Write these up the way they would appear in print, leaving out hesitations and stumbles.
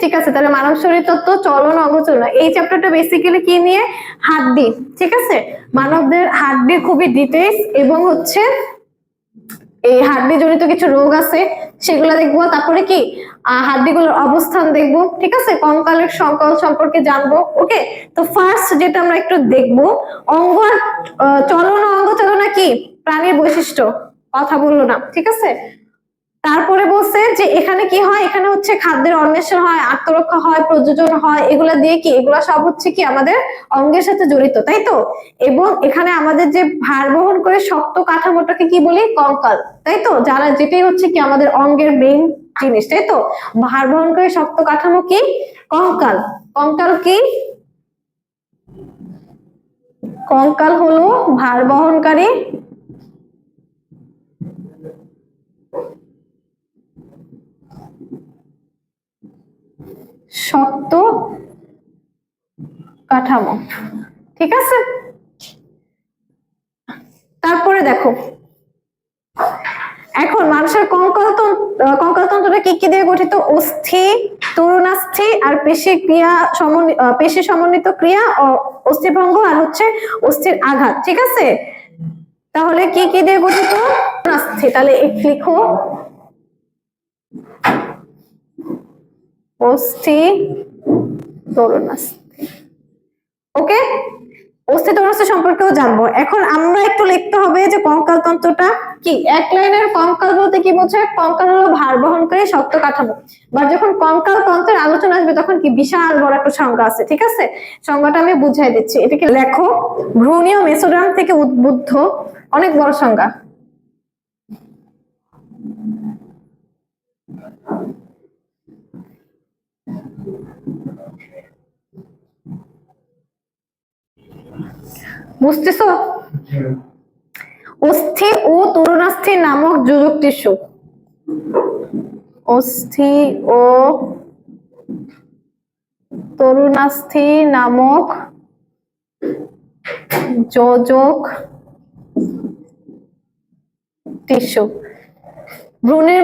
ঠিক আছে, তাহলে মানব শরীর তত্ত্ব, চলন, অঙ্গচলন, এই চ্যাপ্টারটা বেসিক্যালি কি নিয়ে? হাড্ডি। ঠিক আছে, মানবদের হাড্ডির খুবই ডিটেইলস এবং হচ্ছে এই হাড্ডি জনিত কিছু রোগ আছে সেগুলো দেখবো, তারপরে কি হাড্ডিগুলোর অবস্থান দেখবো। ঠিক আছে, কঙ্কালের সংকল সম্পর্কে জানবো। ওকে, তো ফার্স্ট যেটা আমরা একটু দেখবো, অঙ্গ চলন ও অঙ্গচলনা কি প্রাণীর বৈশিষ্ট্য, কথা বললো না। ঠিক আছে, তারপরে বলছে যে এখানে কি হয়, এখানে হচ্ছে খাদ্যের অন্বেষণ হয়, আত্মরক্ষা হয়, প্রযোজন হয়, এগুলা দিয়ে কি, এগুলা সব হচ্ছে কি আমাদের অঙ্গের সাথে জড়িত, তাই তো। এবং এখানে আমাদের যে ভার বহন করে শক্ত কাঠামোটাকে কি বলি? কঙ্কাল, তাই তো, যারা যেটাই হচ্ছে কি আমাদের অঙ্গের মেইন জিনিস, তাই তো। ভার বহন করে শক্ত কাঠামো কি? কঙ্কাল। কঙ্কাল কি? কঙ্কাল হলো ভার বহনকারী শক্ত কাঠামো। ঠিক আছে, তারপরে দেখো এখন মানুষের কঙ্কালতন্ত্রটা কি কি দিয়ে গঠিত? অস্থি, তরুণাস্থি আর পেশি সমন্বিত ক্রিয়া, অস্থিভঙ্গ আর হচ্ছে অস্থির আঘাত। ঠিক আছে, তাহলে কি কি দিয়ে গঠিত? তরুণাস্থি, তাহলে লিখো অস্থি তরুণাস্থি। ওকে, অস্থি তরুণাস্থি সম্পর্কেও জানবো। এখন আমরা একটু লিখতে হবে যে কঙ্কালতন্ত্রটা কি। এক লাইনের কঙ্কাল বলতে কি বোঝায়? কঙ্কাল হলো ভার বহনকারী শক্ত কাঠামো। বাট যখন কঙ্কাল তন্ত্রের আলোচনা আসবে তখন কি বিশাল বড় একটা সংজ্ঞা আছে। ঠিক আছে, সংজ্ঞাটা আমি বুঝাই দিচ্ছি। এটাকে লেখো, ভ্রূণীয় মেসোডার্ম থেকে উদ্বুদ্ধ, অনেক বড় সংজ্ঞা। বুঝতেছো? অস্থি ও তরুণাস্থি নামক যোজক টিস্যু, অস্থি ও তরুণাস্থি নামক যোজক টিস্যু। ভ্রূণের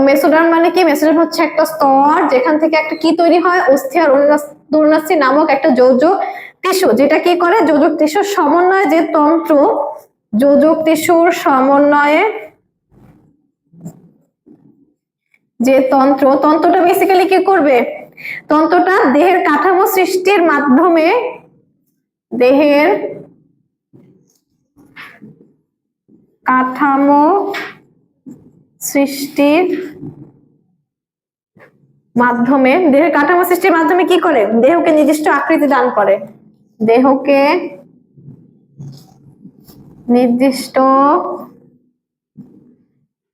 মেসোডার্ম মানে কি? মেসোডার্ম হচ্ছে একটা স্তর যেখান থেকে একটা কি তৈরি হয়? অস্থি আর তরুণাস্থি নামক একটা যোজক টিস্যু, যেটা কি করে? যোজক টিস্যুর সমন্বয়ে যে তন্ত্র, যোজক টিস্যুর সমন্বয়ে যে তন্ত্রটা বেসিক্যালি কি করবে? তন্ত্রটা দেহের কাঠামো সৃষ্টির মাধ্যমে, দেহের কাঠামো সৃষ্টির মাধ্যমে কি করে? দেহকে নির্দিষ্ট আকৃতি দান করে, দেহকে নির্দিষ্ট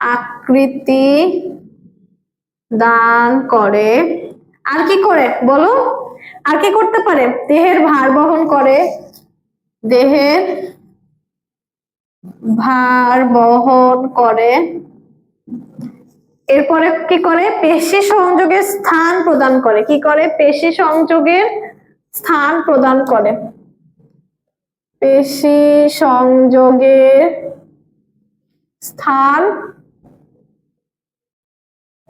আকৃতি দান করে। আর কি করে বলো? আর কি করতে পারে? দেহের ভার বহন করে, দেহের ভার বহন করে। এরপরে কি করে? পেশি সংযোগের স্থান প্রদান করে। কি করে? পেশি সংযোগের স্থান প্রদান করে, পেশি সংযোগের স্থান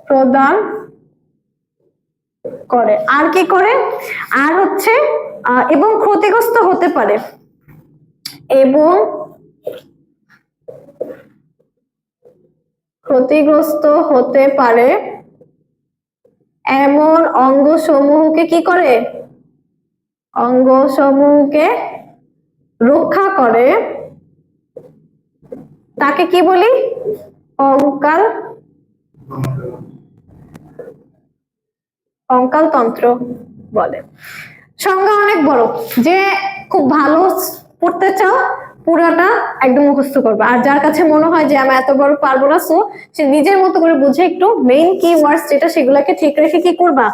প্রদান করে। আর কি করে? আর হচ্ছে এবং ক্ষতিগ্রস্ত হতে পারে, এবং ক্ষতিগ্রস্ত হতে পারে এমন অঙ্গসমূহকে কি করে? অঙ্গসমূহকে রক্ষা করে। তাকে কি বলি? কঙ্কালতন্ত্র বলে। সংজ্ঞা অনেক বড়, যে খুব ভালো পড়তে চাও পুরাটা একদম মুখস্থ করবে, আর যার কাছে মনে হয় যে আমি এত বড় পারবো না, সে নিজের মতো করে বুঝে একটু মেইন কি ওয়ার্ডস যেটা সেগুলোকে ঠিক রেখে কি করবা?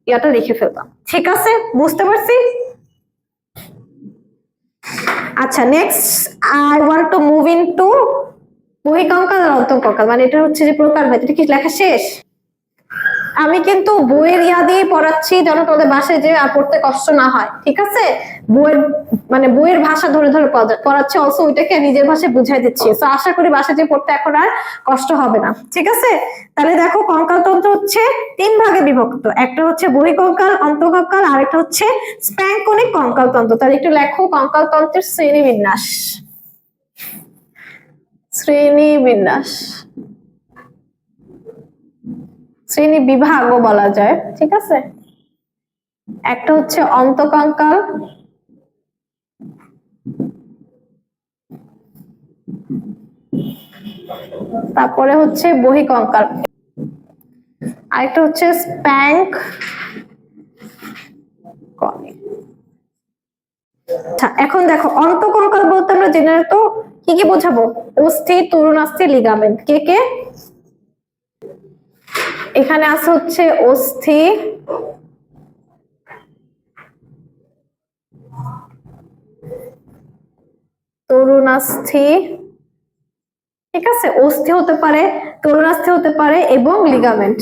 ইয়াটা লিখে ফেলবা। ঠিক আছে, বুঝতে পারছি? আচ্ছা, next I want to move into বহিঃকঙ্কাল আর অন্তঃকঙ্কাল, মানে এটা হচ্ছে যে প্রকারভেদ। এটা কি লেখা শেষ? আমি কিন্তু বইয়ের ইয়া দিয়ে পড়াচ্ছি যেন তোদের বাসায় যে আর পড়তে কষ্ট না হয়, ঠিক আছে? বইয়ের মানে বইয়ের ভাষা ধরে ধরে পড়াচ্ছি, অলসো ওইটাকে নিজের ভাষায় বুঝাই দিচ্ছি। তো আশা করি বাসায় যে পড়তে এখন আর কষ্ট হবে না, ঠিক আছে? তাহলে দেখো কঙ্কালতন্ত্র হচ্ছে 3 ভাগে বিভক্ত, একটা হচ্ছে বহিঃকঙ্কাল, অন্তঃকঙ্কাল, আর একটা হচ্ছে স্প্যাঙ্কনিক কঙ্কালতন্ত্র। তাহলে একটু লেখো কঙ্কালতন্ত্রের শ্রেণীবিন্যাস। শ্রেণীবিন্যাস, শ্রেণী বিভাগও বলা যায়, ঠিক আছে? একটা হচ্ছে অন্তঃকঙ্কাল, তারপরে হচ্ছে বহিঃকঙ্কাল, আরেকটা হচ্ছে স্প্যাঙ্ক। আচ্ছা এখন দেখো অন্তঃকঙ্কাল বলতে আমরা জেনারেল তো কি কি বোঝাবো? অস্থি, তরুণাস্থি, লিগামেন্ট। কে কে এখানে আছে? হচ্ছে অস্থি, তরুণাস্থি, ঠিক আছে? অস্থি হতে পারে, তরুণাস্থি হতে পারে এবং লিগামেন্ট।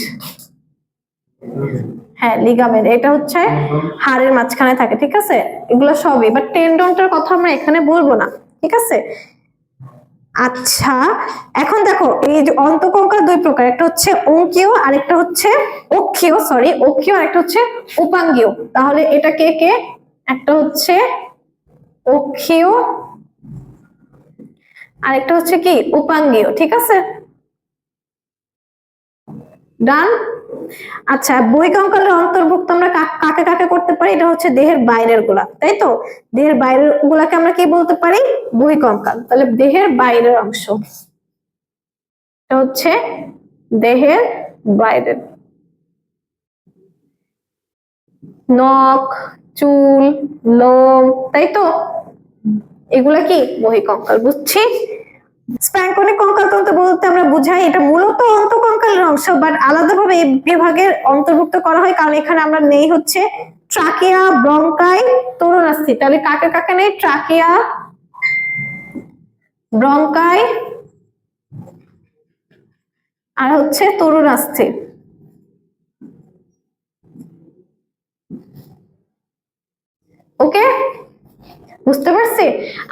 হ্যাঁ লিগামেন্ট, এটা হচ্ছে হাড়ের মাঝখানে থাকে, ঠিক আছে? এগুলো সবই, বাট টেন্ডনটার কথা আমরা এখানে বলবো না, ঠিক আছে? আচ্ছা এখন দেখো এই যে অন্তঃকঙ্কাল 2 প্রকার, একটা হচ্ছে অঙ্কীয় আর একটা হচ্ছে অক্ষীয়, সরি অক্ষীয় আর একটা হচ্ছে উপাঙ্গীয়। তাহলে এটা কে কে? একটা হচ্ছে অক্ষীয় আর একটা হচ্ছে কি উপাঙ্গীয়, ঠিক আছে? ডান। আচ্ছা বহিঃকঙ্কালের অন্তর্ভুক্ত আমরা কাকে কাকে করতে পারি? এটা হচ্ছে দেহের বাইরের গুলা, তাই তো? দেহের বাইরের গুলাকে আমরা কি বলতে পারি? বহিঃকঙ্কাল। তাহলে দেহের বাইরের অংশ এটা হচ্ছে দেহের বাইরের, নখ, চুল, লোম, তাই তো? এগুলা কি বহিঃকঙ্কাল, বুঝছি? স্প্যাঙ্কনিক কঙ্কালতন্ত্র বলতে আমরা বুঝাই এটা মূলত অন্তঃকঙ্কালের অংশ, বাট আলাদাভাবে এই বিভাগের অন্তর্ভুক্ত করা হয় কারণ এখানে আমরা নেই হচ্ছে ট্রাকিয়া, ব্রঙ্কাই, তরুণাস্থি। তাহলে কাকে কাকে নেই? ট্রাকিয়া, ব্রঙ্কাই আর হচ্ছে তরুণাস্থি। ওকে বুঝতে পারছি?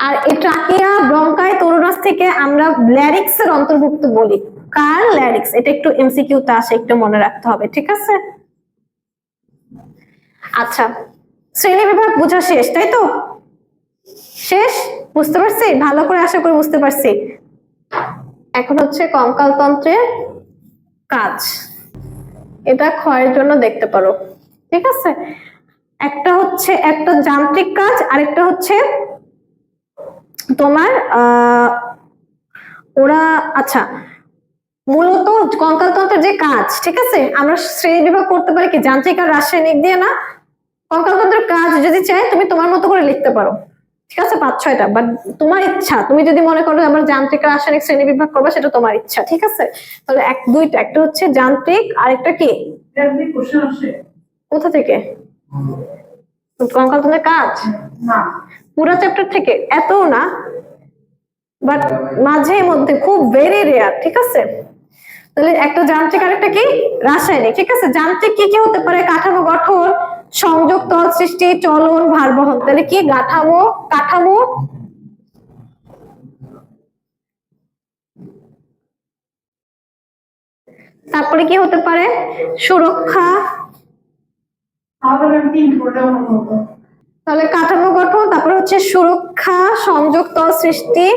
আর এই ট্রাকিয়া, ব্রঙ্কাই, তরুণাস্থিকে আমরা ল্যারিক্স এর অন্তর্ভুক্ত বলি। কার? ল্যারিক্স। এটা একটু এমসিকিউ তে আসে, একটু মনে রাখতে হবে, ঠিক আছে? আচ্ছা শ্রেণী বিভাগ বোঝা শেষ, তাই তো? শেষ, বুঝতে পারছি? ভালো করে আশা করি বুঝতে পারছি। এখন হচ্ছে কঙ্কালতন্ত্রের কাজ, এটা ক্ষয়ের জন্য দেখতে পারো, ঠিক আছে? একটা হচ্ছে একটা যান্ত্রিক কাজ, আরেকটা হচ্ছে তোমার ওরা আচ্ছা মূলত কঙ্কালতন্ত্রের যে কাজ, ঠিক আছে? আমরা শ্রেণী বিভাগ করতে পারি কি যান্ত্রিক আর রাসায়নিক দিয়ে না? কঙ্কালতন্ত্রের কাজ যদি চাই তুমি তোমার মতো করে লিখতে পারো, ঠিক আছে? 5-6টা, বাট তোমার ইচ্ছা, তুমি যদি মনে করো আমরা যান্ত্রিক রাসায়নিক শ্রেণী বিভাগ করবো সেটা তোমার ইচ্ছা, ঠিক আছে? তাহলে 1-2টা, একটা হচ্ছে যান্ত্রিক আর একটা কি? কোথা থেকে? কঙ্কালতন্ত্রের কাজ না পুরো চ্যাপ্টার থেকে এত না, বাট মাঝে মধ্যে খুব ভেরি রেয়ার, ঠিক আছে? তাহলে একটা যান্ত্রিক আর একটা কি রাসায়নিক, ঠিক আছে? যান্ত্রিক কি কি হতে পারে? কাঠামো গঠন, সংযোগ, তল সৃষ্টি, চলন, ভার বহন। তাহলে কি কাঠামো, কাঠামো, তারপরে কি হতে পারে? সুরক্ষা, তাহলে কাঠামো গঠন, তারপরে হচ্ছে সুরক্ষা, সংযোগ, তল সৃষ্টি,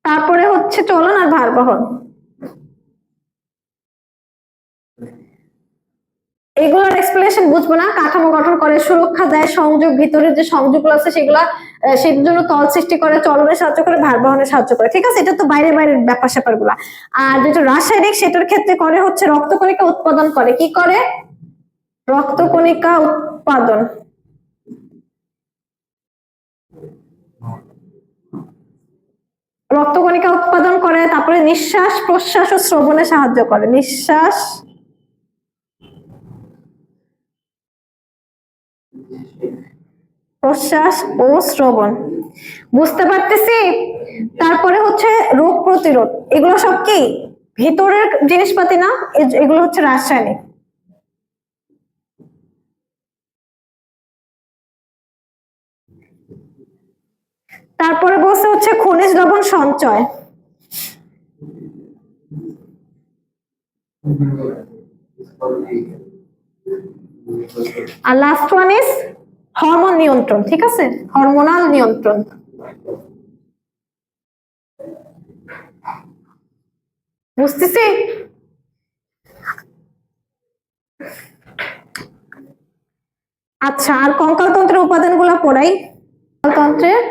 তারপরে হচ্ছে চলন আর ভার বহন। এগুলোর এক্সপ্লেনেশন বুঝবো না। কাঠামো গঠন করে, সুরক্ষা দেয়, সংযোগ, ভিতরে যে সংযোগগুলো আছে সেগুলা সেই জন্য তল সৃষ্টি করে, চলনে সাহায্য করে, ভার বহনে সাহায্য করে, ঠিক আছে? এটা তো বাইরে বাইরের ব্যাপার স্যাপার গুলা। আর যেটা রাসায়নিক সেটার ক্ষেত্রে করে হচ্ছে রক্তকণিকা উৎপাদন করে। কি করে? রক্তকণিকা উৎপাদন, রক্তকণিকা উৎপাদন করে, তারপরে নিঃশ্বাস প্রশ্বাস ও শ্রবণে সাহায্য করে। নিঃশ্বাস, প্রশ্বাস ও শ্রবণ। বুঝতে পারতেছি? তারপরে হচ্ছে রোগ প্রতিরোধ, এগুলো সব কি ভিতরের জিনিসপাতি না, এগুলো হচ্ছে রাসায়নিক। তারপরে বলছে হচ্ছে খনিজ লবণ সঞ্চয়, আর লাস্ট ওয়ান ইজ হরমোন নিয়ন্ত্রণ। ঠিক আছে, হরমোনাল নিয়ন্ত্রণ। বুঝতেছি? আচ্ছা, আর কঙ্কালতন্ত্রের উপাদানগুলো পড়াই। কঙ্কালতন্ত্রের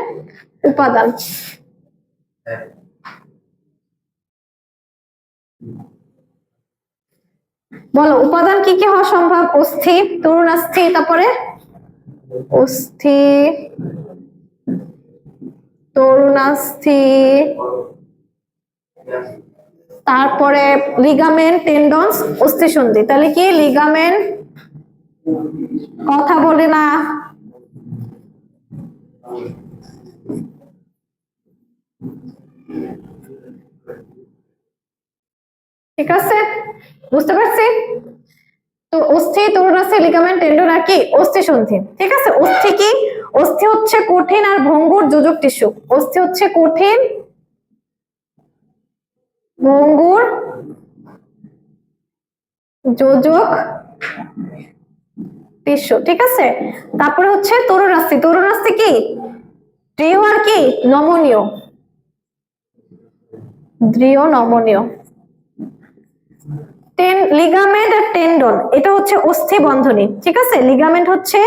উপাদান বলো, উপাদান কি কি হওয়া সম্ভব? অস্থি, তরুণাস্থি, তারপরে অস্থি, তরুণাস্থি, তারপরে লিগামেন্ট, টেন্ডনস, অস্থিসন্ধি। তাহলে কি লিগামেন্ট, কথা বলে না, ঠিক আছে, বুঝতে পারছি? তো অস্থি, তরুণাস্থি, লিগামেন্ট, টেন্ডন আর কি অস্থিসন্ধি। ঠিক আছে, অস্থি কি? অস্থি হচ্ছে কঠিন আর ভঙ্গুর যোজক টিস্যু। অস্থি হচ্ছে কঠিন ভঙ্গুর যোজক টিস্যু। ঠিক আছে, তারপরে হচ্ছে তরুণাস্থি। তরুণাস্থি কি দৃঢ় আর কি নমনীয়, দৃঢ় নমনীয়। লিগামেন্ট আর টেন্ডন এটা হচ্ছে অস্থি বন্ধনী। ঠিক আছে, লিগামেন্ট হচ্ছে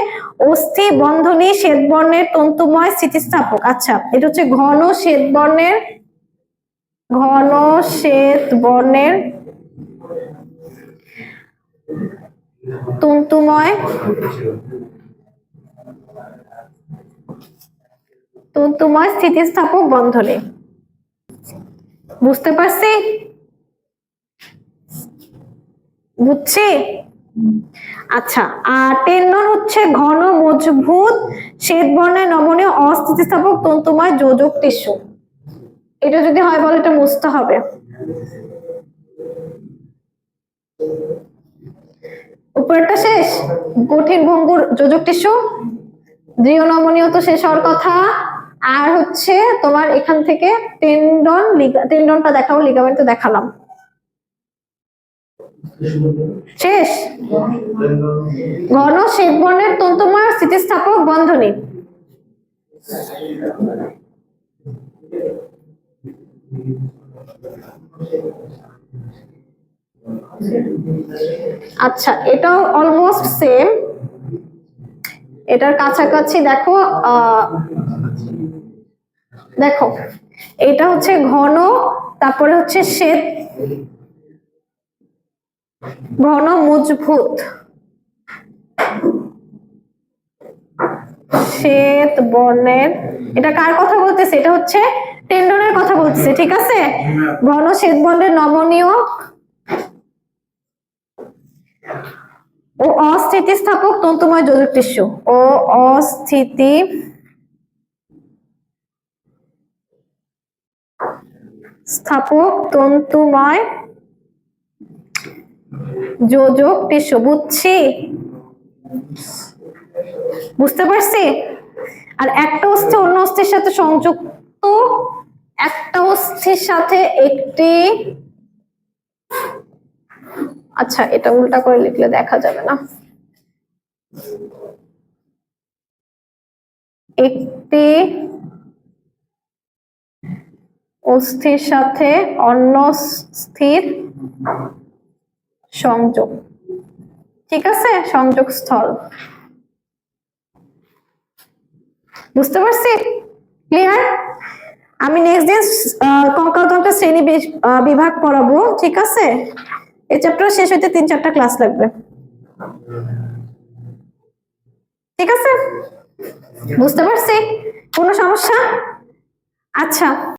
অস্থি বন্ধনী শ্বেত বর্ণের তন্তুময় স্থিতিস্থাপক। আচ্ছা, এটা হচ্ছে ঘন শ্বেত বর্ণের, ঘন শ্বেত বর্ণের তন্তুময়, তন্তুময় স্থিতিস্থাপক বন্ধনী। বুঝতে পারছি? বুঝছি? আচ্ছা, আর টেন্ডন হচ্ছে ঘন মজবুত শ্বেত বর্ণের নমনীয় অস্থিতিস্থাপক তন্তুময় যোজক টিস্যু। এটা যদি হয় বলে এটা মুছতে হবে। উপরেরটা শেষ, কঠিন ভঙ্গুর যোজক টিস্যু, দৃঢ় নমনীয় তো শেষ হওয়ার কথা। আর হচ্ছে তোমার এখান থেকে টেন্ডন, টেন্ডনটা দেখাবো, লিগামেন্ট তো দেখালাম, শেষ। ঘন শ্বেত বর্ণের তন্তুময় স্থিতিস্থাপক বন্ধনী। আচ্ছা, এটাও অলমোস্ট সেম, এটার কাছাকাছি। দেখো দেখো এটা হচ্ছে ঘন, তারপরে হচ্ছে শ্বেত, ঘন মজবুত শ্বেত বর্ণের, এটা কার কথা বলতেছে? এটা হচ্ছে টেন্ডনের কথা বলতেছে। ঠিক আছে, ঘন শ্বেত বর্ণের নমনীয় ও অস্থিতিস্থাপক তন্তুময় যোজক টিস্যু, ও অস্থিতি স্থাপক তন্তুময় যোজক টিস্যু। বুঝছি? বুঝতে পারছি? আর একটা অস্থি অন্য অস্থির সাথে সংযুক্ত, একটা অস্থির সাথে একটি, আচ্ছা এটা উল্টা করে লিখলে দেখা যাবে না, একটি অস্থির সাথে অন্য স্থির সংযোগ। ঠিক আছে, সংযোগ স্থল। বুঝতে পারছি? ক্লিয়ার? আমি নেক্সট দিন কঙ্কালতন্ত্রের শ্রেণী বিভাগ পড়াবো। ঠিক আছে, এই চ্যাপ্টার শেষ হইতে 3-4টা ক্লাস লাগবে। ঠিক আছে, বুঝতে পারছি? কোনো সমস্যা? আচ্ছা।